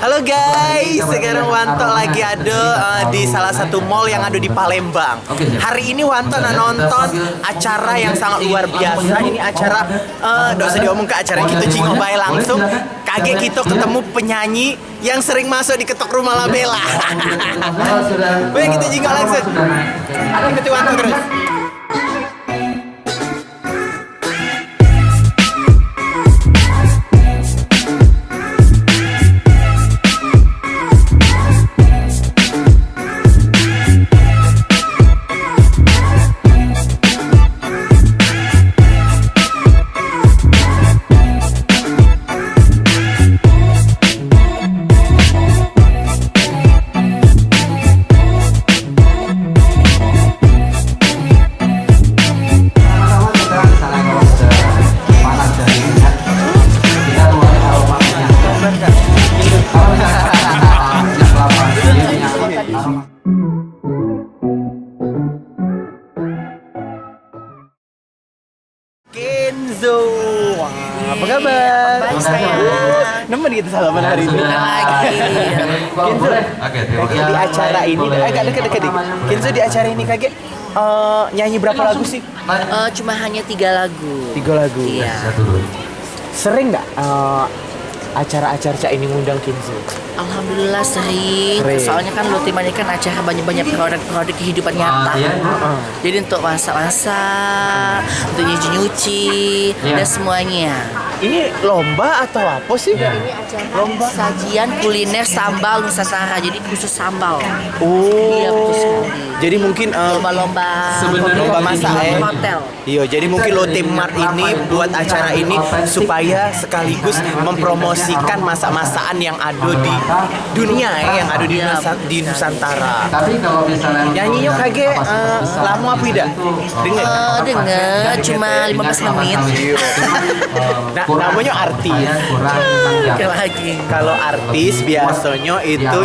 Halo guys, sekarang Wanto lagi ada di salah satu mall yang ada di Palembang. Hari ini Wanto nonton acara yang sangat luar biasa. Ini acara, gak usah diomong ke acara kita Jingo Bae langsung. Kaget kita ketemu penyanyi yang sering masuk di Ketok Rumah Labella. Baik, kita Jingo langsung. Ikuti Wanto terus. Kenzo, apa kabar? Baik saya. Nemen kita salaman hari ini. Kenzo, kaget di acara ini, agak dekat-dekat deh. Kenzo di acara ini kaget nyanyi berapa lagu sih? Cuma hanya 3 lagu. 3 lagu. Iya. Sering nggak acara-acara Cak ini ngundang Kenzo? Alhamdulillah sering. Soalnya kan lo temanya kan acara banyak-banyak produk-produk kehidupan nyata. Jadi untuk masak-masak, untuk nyuci-nyuci, dan semuanya. Ini lomba atau apa sih? Ini acara lomba sajian kuliner sambal Nusantara. Jadi khusus sambal. Iya, betul sekali. Jadi mungkin lomba-lomba masak hotel. Iya, jadi mungkin lo tim Mart ini buat acara ini supaya sekaligus mempromosikan masak-masakan yang ada di dunia yang ada di Nusantara. Tapi kalau misalnya nyanyinya kaget lama apa tidak? Dengar cuma 15 menit. Nah, namanya artis. Lagi. Kalau artis biasanya itu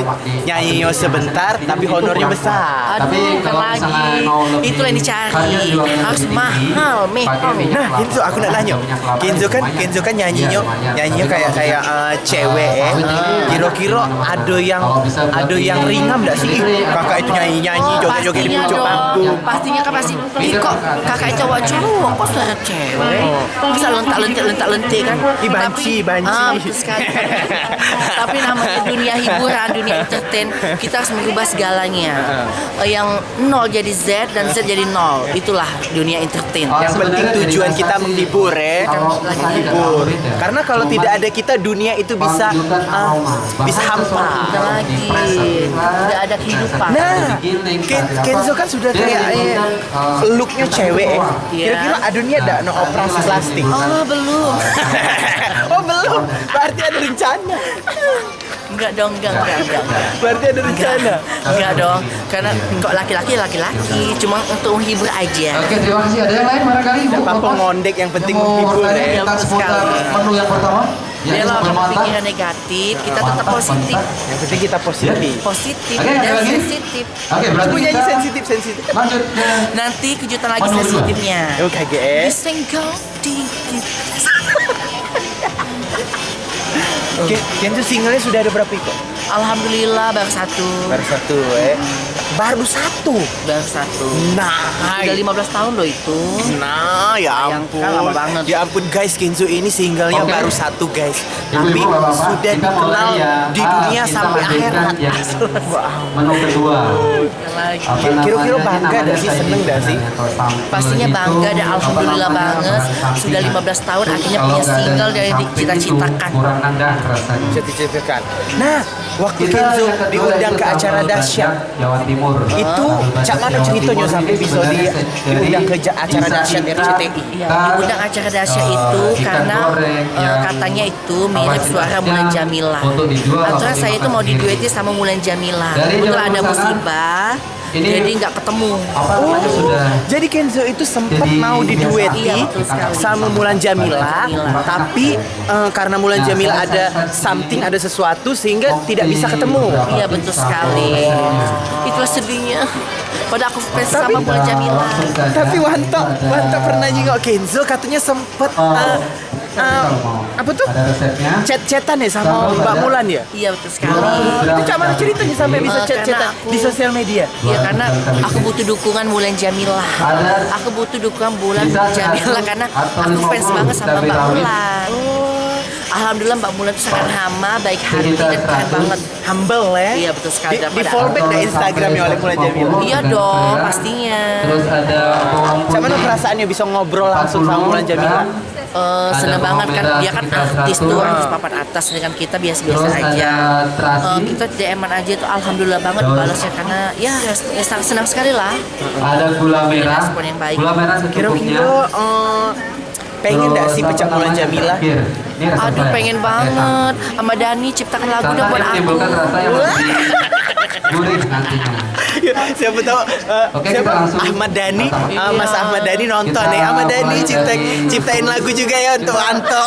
nyanyinya sebentar tapi honornya besar. Tapi kalau misalnya mau lebih, itu yang dicari harus mahal, mehong. Nah, Kenzo aku nak nanya. Kenzo kan nyanyinya kayak cewek. Kira-kira ada yang ringan enggak sih? Kakak itu nyanyi joget-joget di pucuk panggung. Pastinya kan pasti. Kok kakak cowok kok suara cewek? Bisa lentak-lentik kan? Banci. Betul sekali. Tapi namanya dunia hiburan, dunia entertain, kita harus merubah segalanya. Yang 0 jadi Z dan Z jadi 0. Itulah dunia entertain. Yang penting tujuan kita menghibur menghibur. Karena kalau tidak ada kita, dunia itu bisa hampa. Tidak lagi, tidak ada kehidupan. Nah, Kenzo kan sudah kayak looknya cewek. Kira-kira dunia ada no operasi plastik? Oh, belum. Oh, belum. Berarti ada rencana. Enggak dong, enggak. Berarti ada rencana. Enggak dong, karena kok laki-laki, cuma untuk menghibur aja. Oke, terima kasih. Ada yang lain barangkali? Tidak apa-apa ngondek, yang penting menghibur. Kita seputar menu yang pertama. Kalau pikiran negatif, kita tetap positif. Yang penting kita positif. Positif Oke, dan lagi? sensitif. Oke, berarti Coba nyanyi kita sensitif. lanjut ke Nanti kejutan lagi sensitifnya. KGS. Disenggol dikit. Kenzo singlenya sudah ada berapa itu? Alhamdulillah baru satu. Baru satu. Baru satu. Nah, Udah 15 tahun loh itu. Nah, ya ampun. Kan lama banget. Ya ampun guys, Kenzo ini singlenya baru satu guys. Tapi Ibu-ibu, bapak-bapak, sudah kita dikenal mulai ya. di dunia Kita sampai lanjutkan akhirat. yang menu kedua. Lagi. Kira-kira bangga dah sih, seneng dah sih? Pastinya bangga dan alhamdulillah banget. Sudah 15 tahun akhirnya punya single dari cita-citakan. Kurang nanda rasanya. Ceritakan. Nah, waktu Kenzo diundang ke acara dahsyat Jawa Timur. itu cak mana ceritanya sampai bisa diundang ke acara dahsyat RCTI? Iya, diundang acara dahsyat itu karena katanya itu mirip suara Mulan Jamila. Aturan saya itu mau diduetin sama Mulan Jamila. Kebetulan ada musibah. Jadi nggak ketemu. Jadi Kenzo itu sempat mau didueti sama Mulan Jamila, tapi karena Mulan Jamila ada sesuatu sehingga tidak bisa ketemu. Iya betul sekali. Itulah sedihnya. Pada aku fans sama Mulan Jamila. Tapi Wanto pernah juga Kenzo katanya sempat apa tuh? Ada resepnya. Chat-chatan ya sama Mbak Mulan ya? Iya betul sekali. Itu cak mana ceritanya sampai bisa Karena chat-chatan aku- di sosial media? Iya karena aku butuh dukungan Mulan Jamila. Aku butuh dukungan Mulan Jamila karena aku fans banget sama Mbak Mulan. Alhamdulillah Mbak Mulan itu sangat hama, baik hati dan keren banget. Humble ya? Iya betul sekali. Di Daripada fallback dari Instagramnya oleh Mulan Jamila. Iya dong, pastinya. Terus ada bawang putih. Cuman perasaannya bisa ngobrol langsung sama Mulan Jamila. Senang banget kan dia kan artis tuh, artis papan atas dengan kita biasa-biasa Terus aja. ada terasi. Kita DM-an aja itu alhamdulillah banget balasnya karena ya sangat senang sekali lah. Ada gula merah. Respon yang baik. Gula merah secukupnya. Kira-kira pengen nggak sih pecah Mulan Jamila? Aduh pengen banget sama Dani ciptakan lagu dong buat aku. Timbulkan rasa yang lebih gurih nantinya. Siapa tahu Oke, siapa kita langsung Ahmad Dhani, pertama. Mas Ahmad Dhani nonton Kita nih. Ahmad Dhani mulai dari- ciptain lagu juga ya untuk Anto.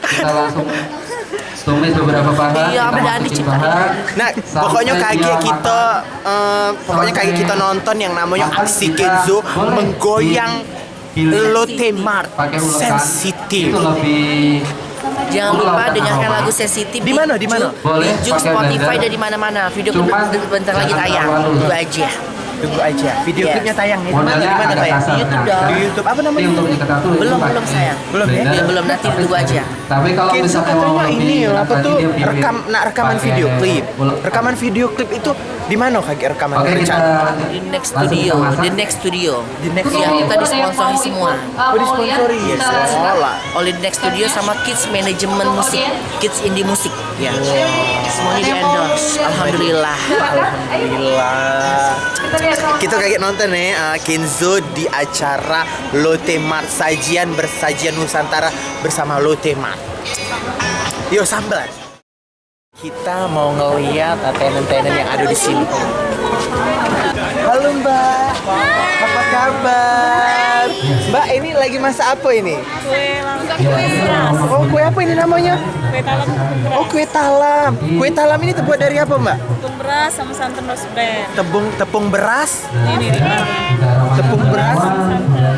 Kita langsung tumis beberapa bahan. Iya, kita Ahmad Dhani masukin ciptain. bahan. Nah, Sampai pokoknya dia kaget kita, matang. pokoknya kaget kita nonton yang namanya aksi Kenzo menggoyang Lotte Mart Pakai ulekan. Sensitive. Itu lebih. Jangan lupa dengarkan lagu sensitif Di mana, di mana? Boleh, di Jux, pakai Spotify blender. dan di mana-mana. Video Cuman bentar lagi jangan tayang. terlalu. Tunggu aja. Tunggu aja. Video Yes. klipnya tayang nih. Di mana? Modalnya Di mana agak tayang? kasar. Di YouTube dong. Di YouTube. Apa Tapi namanya? untuk nyetak tuh Belum, itu belum, pakai sayang. Belum ya? blender. Iya, belum, nanti Tapi tunggu aja. Tapi kalau Kenzo misalkan mau katanya lebih ini enak apa lagi, tuh dia pilih rekaman pakai video klip. ulekan. Rekaman video klip itu di mana kaget rekaman Oke, kita rencana? Di Next langsung Studio, kita masak. di Next Studio. Di Next Iya, kita disponsori semua. Oh, disponsori ya. Seolah. Oleh Next Studio sama Kids Manajemen Musik, Kids Indie Musik. Ya. Semuanya di endorse. Alhamdulillah. Alhamdulillah. Kita kaget nonton nih Kenzo di acara Lotte Mart, sajian bersajian Nusantara bersama Lotte Mart. Yo sambal. Kita mau ngeliat tenan-tenan yang ada di sini. Halo Mbak, apa kabar? Mbak ini lagi masak apa ini? Oh kue apa ini namanya? Kue talam Oh kue talam. Kue talam ini terbuat dari apa Mbak? tepung beras sama santan rose brand. Tepung beras, Ini tepung beras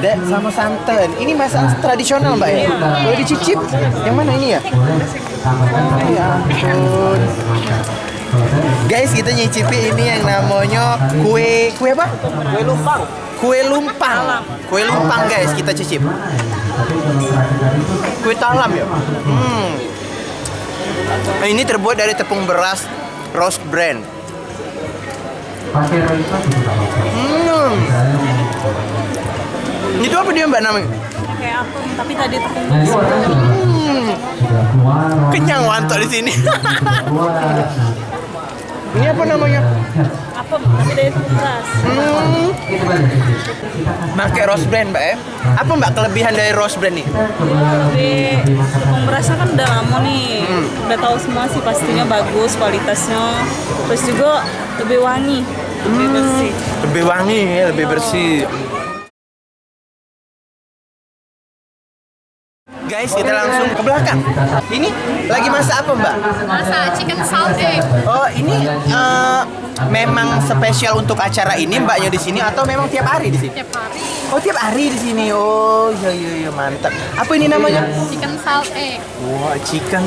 dan sama santan. Ini masakan tradisional Mbak ya? Boleh dicicip? Yang mana ini ya? Oh ya ampun. Guys, kita nyicipi ini yang namanya kue apa? Kue lumpang. Kue lumpang. Kue lumpang guys, kita cicip. Kue talam ya? Nah, ini terbuat dari tepung beras Rose Brand. Pakai rasa juga nggak apa-apa. Itu apa dia Mbak namanya? kayak apem tapi tadi tepung Nah, ini warnanya sudah keluar. Kenyang wanto di sini. Keluar. Ini apa namanya? apem tapi dari tepung beras. Kita balik. Pakai Rose Brand Mbak ya? Apa Mbak kelebihan dari Rose Brand nih? Tapi tepung berasnya kan udah lama nih. Udah tahu semua sih pastinya bagus kualitasnya. Terus juga lebih wangi, lebih bersih. Lebih wangi ya, lebih bersih. Guys, kita langsung ke belakang. Ini lagi masak apa Mbak? Masak chicken salt egg. Oh, ini memang spesial untuk acara ini Mbaknya di sini atau memang tiap hari di sini? Tiap hari Oh, tiap hari di sini. Oh, iya mantap. Apa ini namanya? chicken salt egg. Wah, chicken.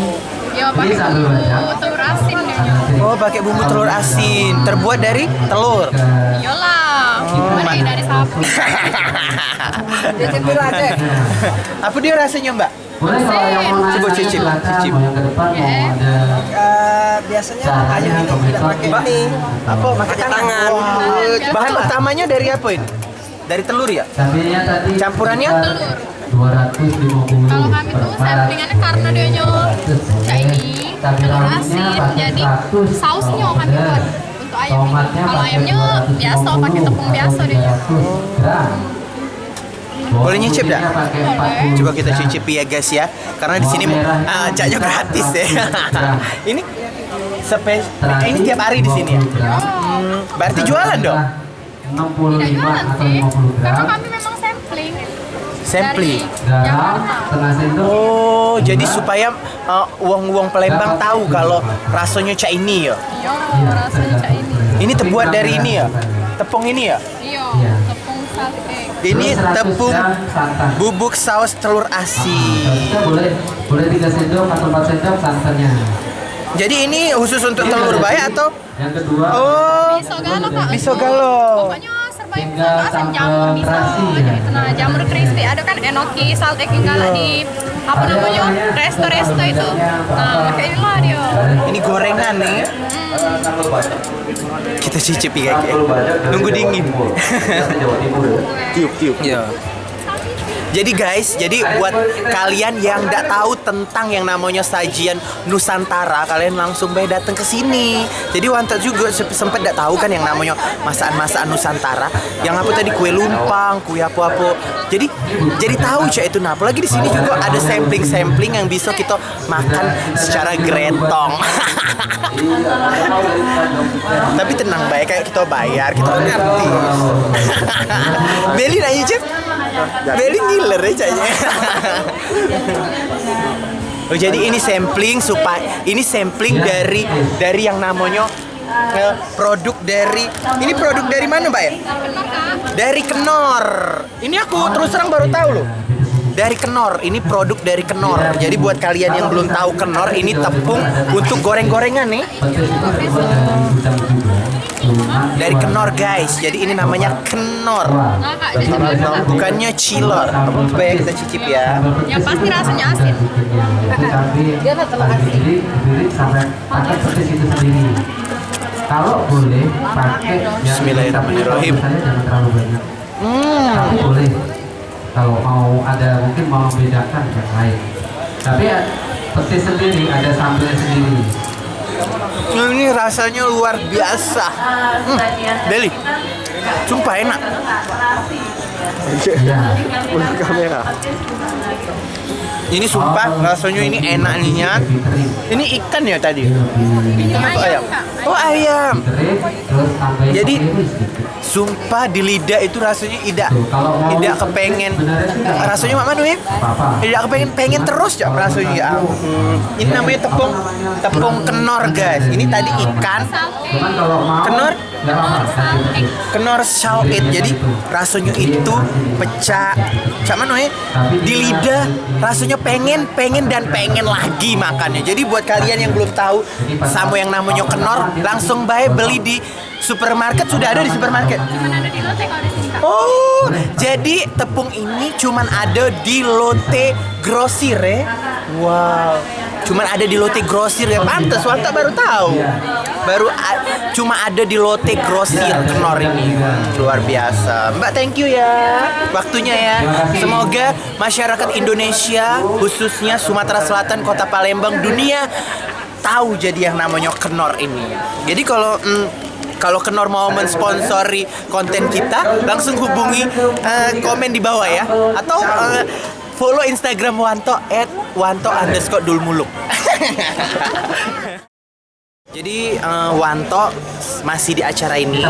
Ya pakai bumbu telur asin dia. Oh, pakai bumbu telur asin. Terbuat dari telur. Iyalah. Mana dari sapi. Apa dia rasanya Mbak? Boleh kalau yang mau naik Coba naik cicip, ke belakang, cicip. mau yang ke depan mau ada Biasanya caranya ayam ini tidak pemirsa. pakai ini, Apa? Pakai tangan. Tangan. Bahan utamanya dari apa ini? Dari telur ya? Cabenya tadi Campurannya? Telur. 250 Kalau kami tuh samplingannya karena dia cak ini telur asin, jadi sausnya kami buat untuk ayam ini. Kalau ayamnya biasa pakai tepung biasa dia. Boleh nyicip dah? Boleh. Coba kita cicipi ya guys ya, karena di sini caknya gratis ya. Ini ini tiap hari di sini ya. Berarti jualan dong? 65 Tidak jualan atau sih, 50 karena gram. kami memang sampling. Sampling. Dari Garam Jakarta. setengah sendok. Oh, jadi supaya uang Palembang tahu kalau rasanya cak ini ya. Iya, rasanya cak ini. Ini terbuat dari ini ya? Tepung ini ya? Iya, tepung Ini tepung bubuk saus telur asin. Kita boleh 3 sendok atau 4 sendok santannya. Jadi ini khusus untuk telur bayak atau? Yang kedua, Oh, Miso galo kak. miso galo. Pokoknya serba yang bisa asin jamur miso. Itu nah jamur crispy. Ada kan enoki salt egg gala di apa namanya resto itu. Nah kayak inilah dia. Ini gorengan nih. Kita cicip ya guys. Nunggu dingin. Tiup. Ya. Jadi guys, buat kalian yang nggak tahu tentang yang namanya sajian Nusantara, kalian langsung baik datang ke sini. Jadi Wanto juga sempat nggak tahu kan yang namanya masakan Nusantara. Yang apa tadi kue lumpang, kue apa-apa. Jadi tahu cak itu. Nah, apalagi di sini juga ada sampling yang bisa kita makan secara gretong. Tapi tenang baik, kayak kita bayar, kita kan ngerti. Beli nanya cep. Beli ngiler ya caknya. Oh, jadi ini sampling dari yang namanya produk dari mana Mbak ya? Dari Kenor. Ini aku terus terang baru tahu loh. Dari Kenor, ini produk dari Kenor. Jadi buat kalian yang belum tahu Kenor, ini tepung untuk goreng-gorengan nih. Dari Kenor guys, jadi ini namanya Kenor, bukannya cilor. Coba ya kita cicip ya. Yang pasti rasanya asin. Dia nggak terlalu asin. sampai pakai petis itu sendiri. Kalau boleh pakai Bismillahirrahmanirrahim. Saya jangan terlalu banyak. Tapi boleh. Kalau mau membedakan yang lain. Tapi petis sendiri ada sambal sendiri. Ini rasanya luar biasa. Deli, sumpah enak. Iya. Kamera. Ini sumpah rasanya ini enak nih. Ini ikan ya tadi? Ikan atau ayam? Oh ayam. Jadi sumpah di lidah itu rasanya tidak kepengen. Rasanya mana nih? Tidak kepengen terus ya rasanya. Ini namanya tepung Kenor guys. Ini tadi ikan. Kenor salt. Jadi rasanya itu pecah. Cak mana nih? Di lidah rasanya pengen lagi makannya. Jadi buat kalian yang belum tahu sama yang namanya Kenor, langsung baik beli di supermarket. Sudah ada di supermarket. Cuman ada di Lotte kalau di sini kak. Oh, jadi tepung ini cuman ada di Lotte Grosir ya. Wow. Cuman ada di Lotte Grosir ya. Pantes Wanta baru tahu. Cuma ada di Lotte Grosir Kenor ini. Luar biasa. Mbak, thank you ya. Waktunya ya. Semoga masyarakat Indonesia, khususnya Sumatera Selatan, Kota Palembang, dunia tahu jadi yang namanya Kenor ini. Jadi kalau Kenor mau mensponsori konten kita, langsung hubungi komen di bawah ya. Atau follow Instagram Wanto @wanto_dulmuluk. Jadi Wanto masih di acara ini.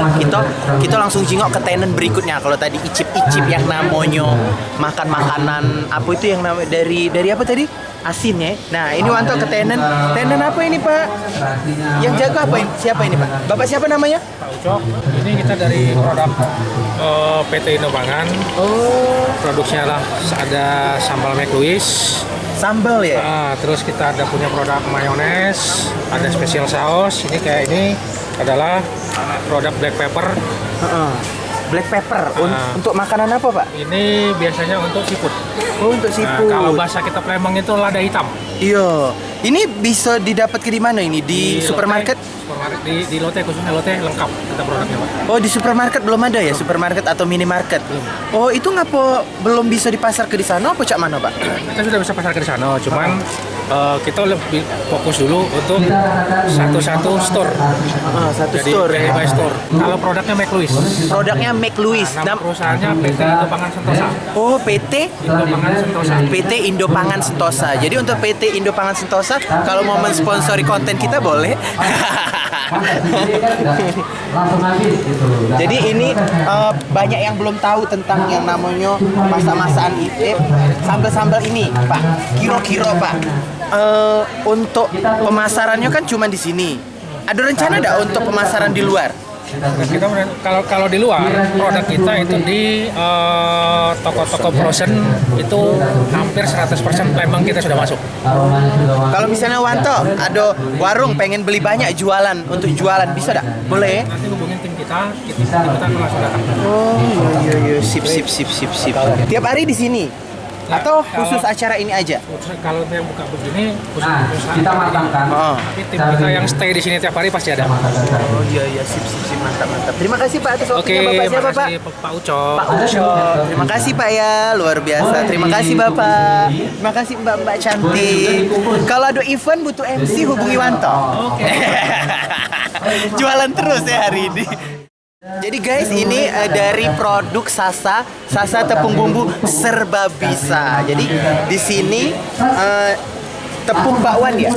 Kita langsung jingok ke tenan berikutnya. Kalau tadi icip-icip yang namanya makan makanan apa itu yang namanya dari apa tadi? Asin ya. Nah, ini Wanto ke tenan. Tenan apa ini, Pak? Yang jaga apa ini? Siapa ini, Pak? Bapak siapa namanya? Pak Ucok. Ini kita dari produk PT Indopangan. Oh, Produksinya lah ada sambal McLuis. sambal ya? Terus kita ada punya produk mayones, ada spesial saus. Ini kayak ini adalah produk black pepper. Black pepper. Untuk makanan apa, Pak? Ini biasanya untuk seafood. Oh, untuk seafood. Kalau bahasa kita Palembang itu lada hitam. Iya. Ini bisa didapat di mana ini? Di supermarket? Supermarket di Lotte, khususnya Lotte lengkap kita produknya, Pak. Oh, di supermarket belum ada ya? Supermarket atau minimarket? Oh, itu ngapa belum bisa dipasar ke di sana apa cak mana, Pak? Kita sudah bisa pasar ke di sana, cuman kita lebih fokus dulu untuk satu store. Satu Jadi store. by store. Kalau produknya McLuis. Produknya McLuis. Nama perusahaannya PT Indopangan Sentosa. Oh, PT Indopangan Sentosa. PT Indopangan Sentosa. Jadi untuk PT Indopangan Sentosa, kalau mau mensponsori konten kita boleh. Langsung habis gitu. Jadi ini banyak yang belum tahu tentang yang namanya masak-masakan sambal-sambal ini, Pak. Kira-kira, Pak, untuk pemasarannya kan cuma di sini. Ada rencana nggak untuk pemasaran di luar? Kita kalau di luar produk kita itu di toko-toko frozen itu hampir 100% Palembang kita sudah masuk. Kalau misalnya Wanto ada warung pengen beli banyak jualan untuk jualan bisa dak? Boleh? Nanti hubungin tim kita akan langsung datang. Oh iya sip. Tiap hari di sini atau khusus acara ini aja? Kalau yang buka begini khusus Nah, kita matangkan. tapi tim kita yang stay di sini tiap hari pasti ada. Oh iya sip mantap. Terima kasih Pak atas Oke, waktunya. Bapak siapa Pak? makasih Pak Ucok. Pak Uco. Terima kasih Pak ya, luar biasa. Terima kasih Bapak. Terima kasih Mbak cantik. Kalau ada event butuh MC hubungi Wanto. Oke. Jualan terus ya hari ini. Jadi guys, ini dari produk Sasa tepung bumbu serba bisa. Jadi di sini tepung bakwan ya,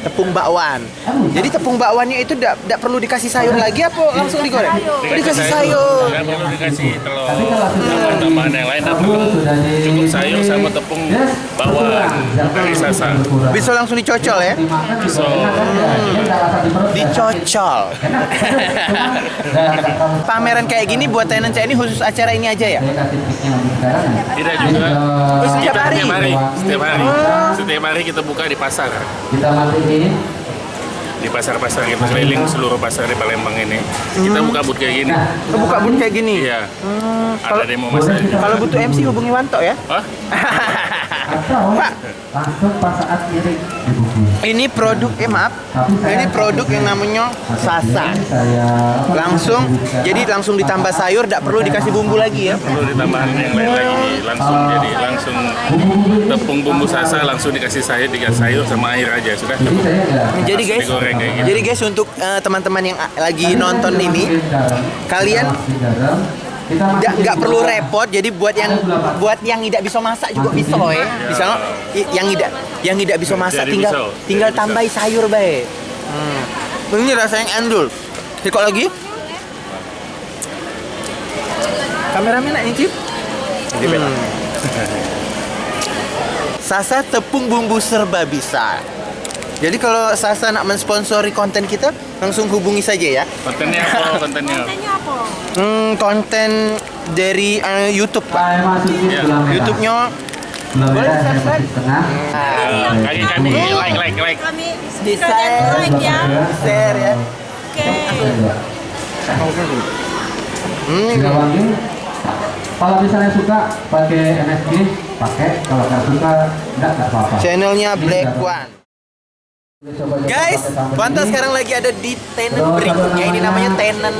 tepung bakwan. Jadi tepung bakwannya itu tidak perlu dikasih sayur lagi apa langsung digoreng? Dikasih sayur. Nggak perlu dikasih telur tambahan yang lain, nggak perlu. Cukup sayur sama tepung bakwan dari Sasa. Bisa langsung dicocol ya? So, Dicocol. Pameran kayak gini buat tenan ini khusus acara ini aja ya? tidak juga. Oh, setiap hari? Setiap hari kita buka di pasar. Kita matiin. Di pasar-pasar kita keliling seluruh pasar di Palembang ini. Kita buka booth kayak gini. Buka bun kayak gini. Iya. Ada demo masak juga. Kalau butuh MC hubungi Wanto ya. Hah? Pak, Langsung pas saat kirim dibungkus. ini produk ini produk yang namanya Sasa. Langsung ditambah sayur, tidak perlu dikasih bumbu lagi ya. Perlu ditambahin yang lain lagi. Langsung tepung bumbu Sasa langsung dikasih sayur sama air aja sudah. Jadi guys, Digoreng kayak gitu. untuk teman-teman yang lagi nonton ini, kalian nggak perlu repot. Jadi buat yang tidak bisa masak juga bisa ya. Misalnya yang tidak bisa masak Jadi tinggal bisa. tambahi sayur baik. Ini rasanya endul. Kok lagi? Kameramen nak nyicip? Sasa tepung bumbu serba bisa. Jadi kalau Sasa nak mensponsori konten kita, langsung hubungi saja ya. Kontennya apa? Kontennya Konten dari YouTube Pak. YouTube-nya boleh subscribe. kami like. Bisa share ya. Kalau misalnya suka pakai MSG, pakai. Kalau nggak suka, nggak apa-apa. Channelnya Black One. Guys, Wanto sekarang lagi ada di tenan berikutnya. Ini namanya tenan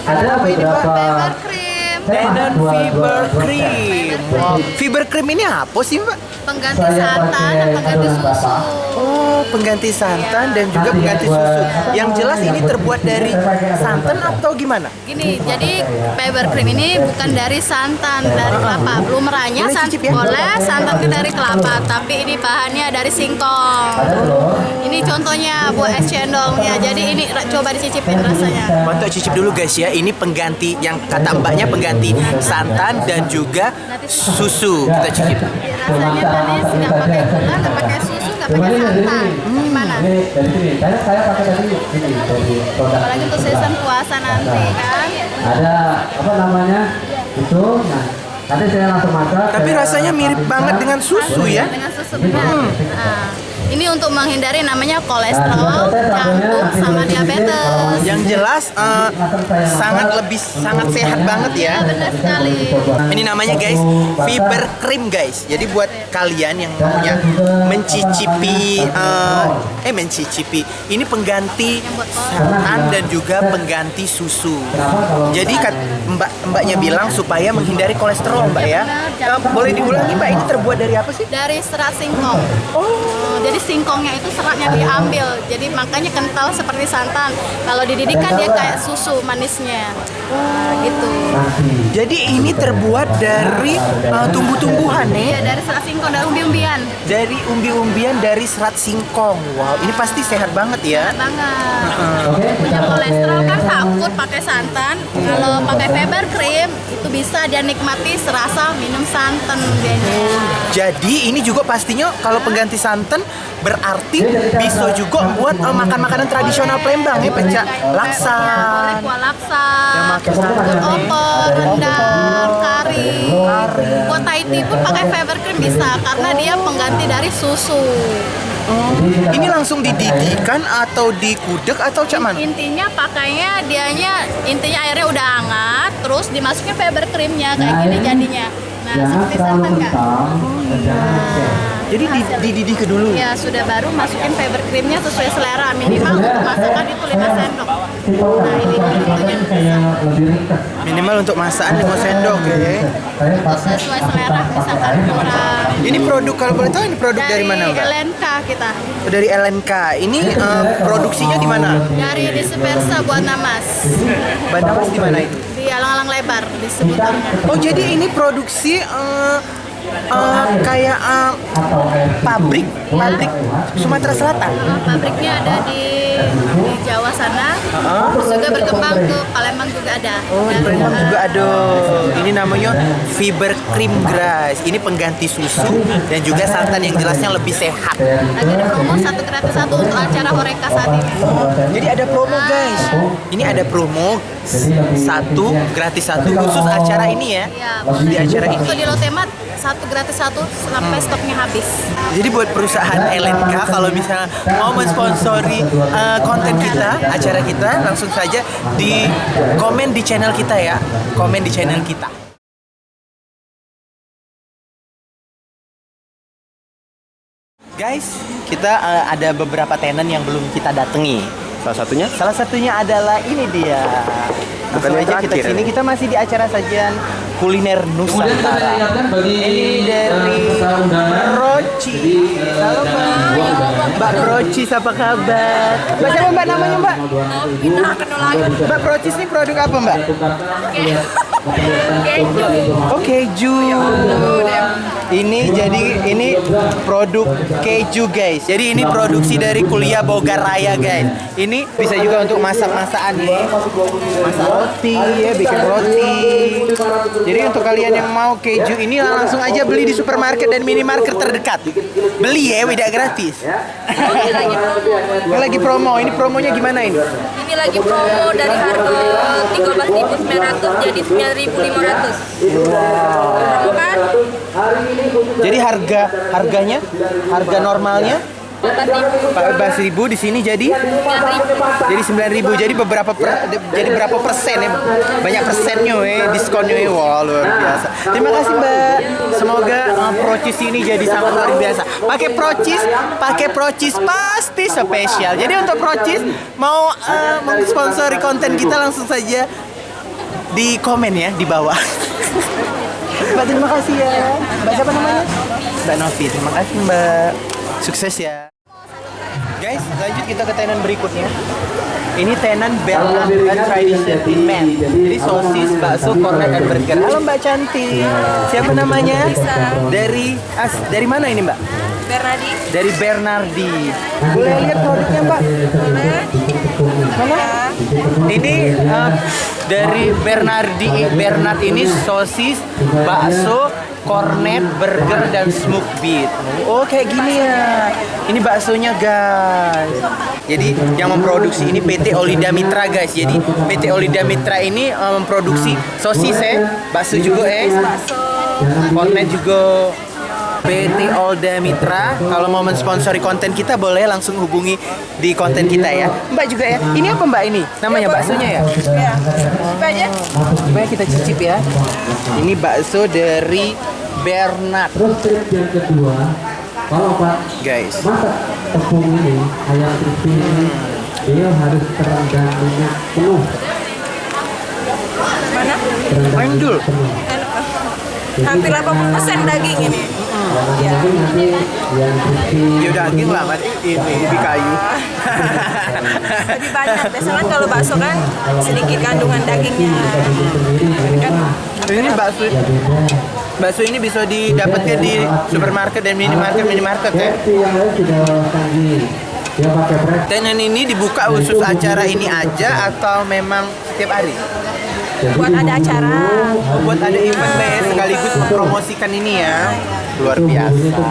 Ada apa ini Pak? beberapa Krim, Tenan Fiber Cream. Wow. Fiber Cream ini apa sih Pak? pengganti santan dan pengganti susu. Oh, pengganti santan dan juga pengganti susu. Yang jelas ini terbuat dari santan atau gimana? Gini, jadi fiber cream ini bukan dari santan, dari kelapa. Belum merahnya Boleh cicip ya? boleh santannya dari kelapa, tapi ini bahannya dari singkong. Ini contohnya buat es cendolnya. Jadi ini coba dicicipin rasanya. Wanto cicip dulu guys ya. Ini pengganti yang kata mbaknya pengganti santan dan juga susu. Kita cicip. Rasanya tadi nggak pakai gula, nggak pakai susu, nggak pakai santan. Gimana? Dari sini, saya pakai dari sini. Dari produk. Apalagi untuk season puasa nanti kan. Ada apa namanya? Itu. Nah, nanti saya langsung masak. Tapi rasanya mirip banget dengan susu ya. Dengan susu benar. Nah, ini untuk menghindari namanya kolesterol, jantung, sama diabetes. Yang jelas sangat sehat banget ya. Benar sekali. Ini namanya guys Fiber Cream guys. Jadi buat kalian yang maunya mencicipi ini pengganti santan dan juga pengganti susu. Jadi mbaknya bilang supaya menghindari kolesterol mbak ya. Boleh diulangi mbak, ini terbuat dari apa sih? Dari serat singkong. Jadi singkongnya itu seratnya diambil. Jadi makanya kental seperti santan. Kalau dididih kan dia kayak susu manisnya. Gitu. Jadi ini terbuat dari tumbuh-tumbuhan nih. Ya, dari serat singkong, dari umbi-umbian. Dari umbi-umbian dari serat singkong. Wow, ini pasti sehat banget ya. Enak banget. Punya kolesterol kan takut pakai santan. Kalau pakai fiber cream itu bisa dia nikmati serasa minum santan biasanya. Jadi ini juga pastinya kalau pengganti santan Berarti bisa juga buat makan makanan tradisional Palembang ya, pecah laksa. Boleh kuah laksa, Yang pakai opor, rendang, kari. Buat Thai tea pun pakai fiber cream bisa karena dia pengganti dari susu. Ini langsung dididihkan atau dikudek atau cak mana? Intinya pakainya intinya airnya udah hangat, terus dimasukin fiber creamnya kayak gini jadinya. Nah, seperti santan Kak. Jadi dididih ke dulu. Ya, sudah baru masukin fiber creamnya sesuai selera. Minimal untuk masakan itu 5 sendok. Nah, ini Minimal untuk masakan 5 sendok ya. sesuai selera, misalkan kurang. Ini produk, kalau boleh tahu ini produk dari mana, Mbak? LNK kita. Dari LNK. Ini produksinya di mana? Dari Dispersa buat Namas. Banawas di mana itu? Di alang-alang lebar di sebutannya. Oh, jadi ini produksi kayak pabrik Sumatera Selatan. Pabriknya ada di Jawa sana. Terus juga berkembang ke Palembang juga ada. Oh, di Palembang juga ada. Ini namanya fiber cream grass. Ini pengganti susu dan juga santan yang jelasnya lebih sehat. Lagi ada promo 1 gratis 1 untuk acara Horeca saat ini. Jadi ada promo, guys. Ini ada promo 1 gratis 1 khusus acara ini ya. Ya, Khusus di acara ini. Untuk di Lotemat 1 gratis 1 sampai stoknya habis. Jadi buat perusahaan LNK kalau misalnya mau mensponsori konten kita, acara kita, langsung saja di komen di channel kita ya. Komen di channel kita. Guys, kita ada beberapa tenan yang belum kita datangi. Salah satunya adalah ini dia. Langsung aja kita sini. Kita masih di acara sajian kuliner Nusantara. Ini dari Roci. Halo Mbak Rocis, apa kabar? Mbak, siapa Mbak namanya Mbak? Mbak Rocis ini produk apa Mbak? Oh, keju. Ini produk keju guys. Jadi ini produksi dari Kuliah Boga Raya guys. Ini bisa juga untuk masak-masakan ya. Masak roti ya, bikin roti. Jadi untuk kalian yang mau keju ini langsung aja beli di supermarket dan minimarket terdekat. Beli ya, tidak gratis. Ini lagi promo. Ini promonya gimana ini? Ini lagi promo dari harga 13.900 jadi 9.500. Promo kan? Jadi harganya normalnya 14.000 di sini jadi 9.000. Jadi berapa persen ya? Banyak persennya diskonnya ya. Wah, luar biasa. Terima kasih Mbak. Semoga Procis ini jadi sangat luar biasa. Pakai Procis pasti spesial. Jadi untuk Procis mau mensponsori konten kita langsung saja di komen ya di bawah. Mbak, terima kasih ya. Mbak siapa namanya? Mbak Novi. Terima kasih Mbak. Sukses ya. Guys, lanjut kita ke tenan berikutnya. Ini tenan Bernard Tradition in Man. Jadi sosis, bakso, kornet, dan burger. Halo Mbak cantik. Siapa namanya? Dari mana ini Mbak? Bernardi. Dari Bernardi. Boleh lihat produknya Mbak? Boleh. Mana? Ini dari Bernard ini sosis, bakso, kornet, burger, dan smoked beef. Oh, kayak gini ya. Ini baksonya guys. Jadi yang memproduksi ini PT Olida Mitra guys. Jadi PT Olida Mitra ini memproduksi sosis bakso juga kornet juga. PT Olda Mitra, kalau mau mensponsori konten kita boleh langsung hubungi di konten kita ya. Mbak juga ya. Ini apa Mbak ini? Namanya baksonya ya? Ya. Coba aja. Coba kita cicip ya. Ini bakso dari Bernard. Terus tips yang kedua, kalau Pak Guys. masak tepung ini, ayam crispy ini, dia harus terendam minyak penuh. Mana? Mandul. Enak. Hampir 80% daging ini. Ya. Nanti yang crispy. Ya daging lah, ini di kayu. Lebih banyak. Biasanya kan kalau bakso kan sedikit kandungan dagingnya. Ini bakso ini bisa didapatkan di supermarket dan minimarket ya. Yang lain sudah canggih. Dia pakai bread. Tenan ini dibuka khusus acara ini aja atau memang setiap hari? Buat ada acara. Buat ada event sekaligus mempromosikan ini ya. Luar biasa.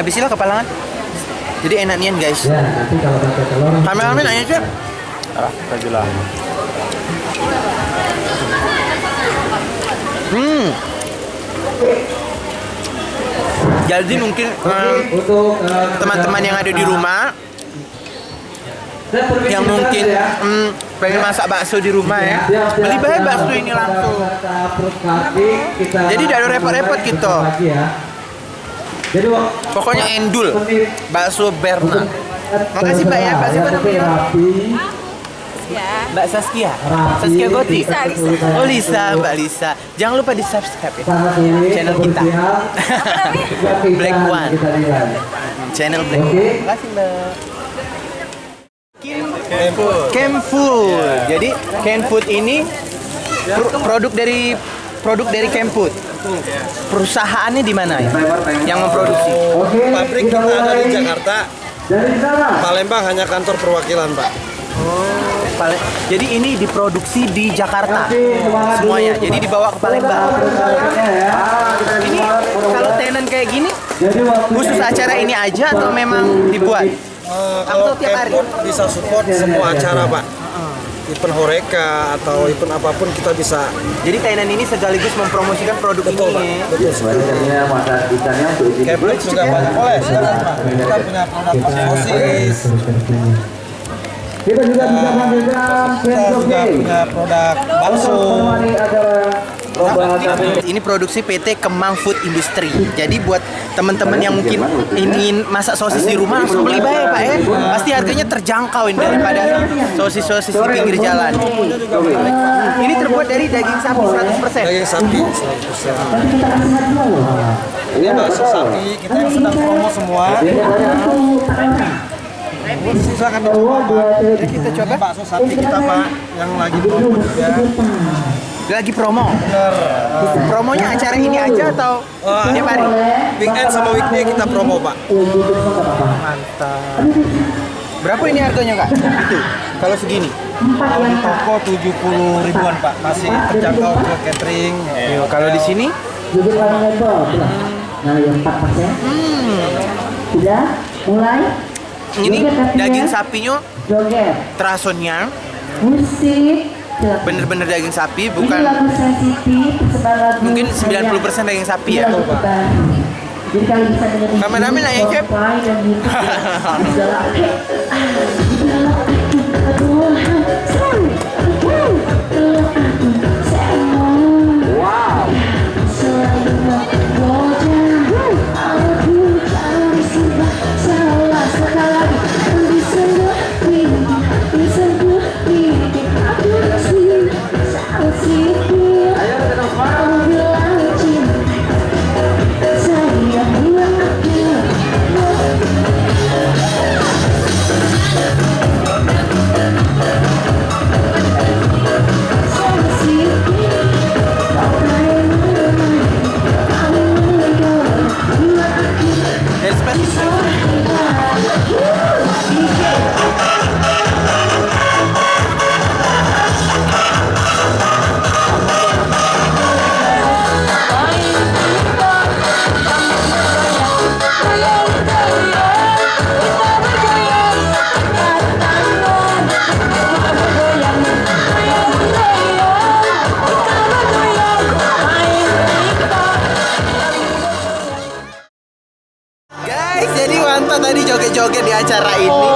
Habis itu kepalangan? Jadi enak nian guys. Ya, nanti kalau pakai telur. Kameramen nanya cuy. Tajulah. Jadi mungkin Untuk teman-teman yang ada di rumah yang mungkin pengen masak bakso di rumah ya, beli baik bakso ini langsung. Jadi tidak ada repot-repot gitu. Jadi Pokoknya endul bakso Berna. Makasih Mbak ya, bakso apa namanya? Mbak Saskia. Saskia Goti. Oh Lisa, Mbak Lisa. Jangan lupa di subscribe ya channel kita. Black One. Channel Black One. Terima kasih Mbak. Camp Food. Jadi Camp Food ini produk dari Camp Food. Perusahaannya di mana ya? Yang memproduksi. Pabrik kita ada di Jakarta. Palembang hanya kantor perwakilan, Pak. Jadi ini diproduksi di Jakarta semuanya. Jadi dibawa ke Palembang. Ini kalau tenan kayak gini khusus acara ini aja atau memang dibuat? Kalau Atau tiap hari? Camp Food bisa support semua acara, Pak. Event Horeca atau event apapun kita bisa. Jadi tenan ini sekaligus mempromosikan produk Betul, Pak. ini. Betul sekali. Camp Food juga banyak oleh. Kita punya produk sosis. kita juga bisa menampilkan Kita juga punya produk bakso. Ini produksi PT Kemang Food Industry. Jadi buat teman-teman yang mungkin ingin masak sosis di rumah langsung beli baik Pak ya. Pasti harganya terjangkau ini daripada sosis-sosis di pinggir jalan. Ini terbuat dari daging sapi 100%. Daging sapi 100%. Ini bakso sapi kita yang sedang promo semua. Silakan dicoba, Pak. Ya, kita coba. Bakso sapi kita, Pak, yang lagi promo juga. Lagi promo. Promonya acara ini aja atau tiap hari? Weekend sama weekday kita promo, Pak. Mantap. Berapa ini harganya Kak? Itu kalau segini. Kalau di toko 70 ribuan, Pak. Masih terjangkau ke catering. Kalau di sini? Nah, yang 4%. Sudah mulai. Ini daging sapinya Joget. terasonnya Musik. bener-bener daging sapi, bukan Lagu sensitif, sebar lagu mungkin 90% daging sapi ya. Jadi kalian bisa dengerin Kameramen nanya, Cep. Spotify dan YouTube. Guys, jadi Wanto tadi joget-joget di acara ini.